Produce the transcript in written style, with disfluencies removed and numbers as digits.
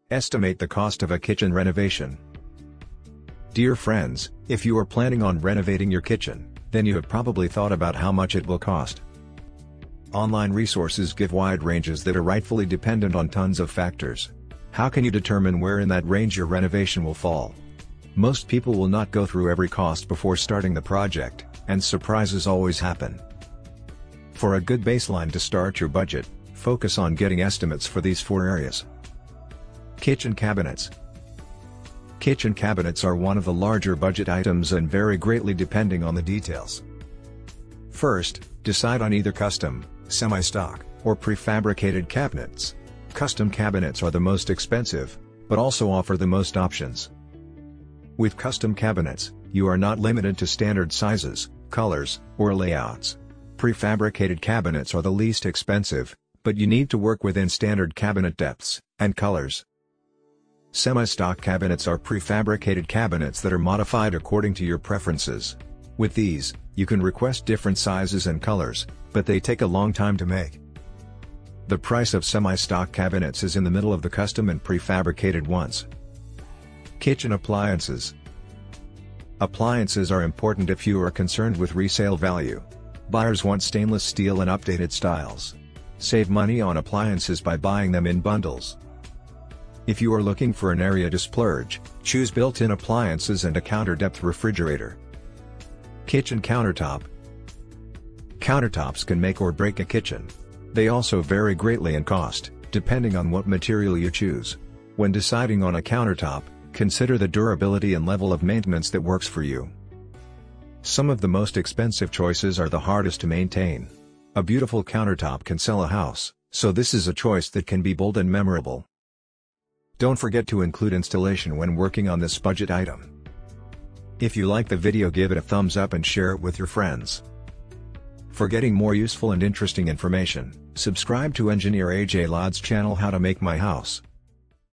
Estimate the cost of a kitchen renovation. Dear friends, if you are planning on renovating your kitchen, then you have probably thought about how much it will cost. Online resources give wide ranges that are rightfully dependent on tons of factors. How can you determine where in that range your renovation will fall? Most people will not go through every cost before starting the project, and surprises always happen. For a good baseline to start your budget, focus on getting estimates for these 4 areas. Kitchen cabinets. Kitchen cabinets are one of the larger budget items and vary greatly depending on the details. First, decide on either custom, semi-stock, or prefabricated cabinets. Custom cabinets are the most expensive, but also offer the most options. With custom cabinets, you are not limited to standard sizes, colors, or layouts. Prefabricated cabinets are the least expensive, but you need to work within standard cabinet depths and colors. Semi-stock cabinets are prefabricated cabinets that are modified according to your preferences. With these, you can request different sizes and colors, but they take a long time to make. The price of semi-stock cabinets is in the middle of the custom and prefabricated ones. Kitchen appliances. Appliances are important if you are concerned with resale value. Buyers want stainless steel and updated styles. Save money on appliances by buying them in bundles. If you are looking for an area to splurge, choose built-in appliances and a counter-depth refrigerator. Kitchen countertop. Countertops can make or break a kitchen. They also vary greatly in cost, depending on what material you choose. When deciding on a countertop, consider the durability and level of maintenance that works for you. Some of the most expensive choices are the hardest to maintain. A beautiful countertop can sell a house, so this is a choice that can be bold and memorable. Don't forget to include installation when working on this budget item. If you like the video, give it a thumbs up and share it with your friends. For getting more useful and interesting information, subscribe to Engineer AJ Laud's channel How to Make My House.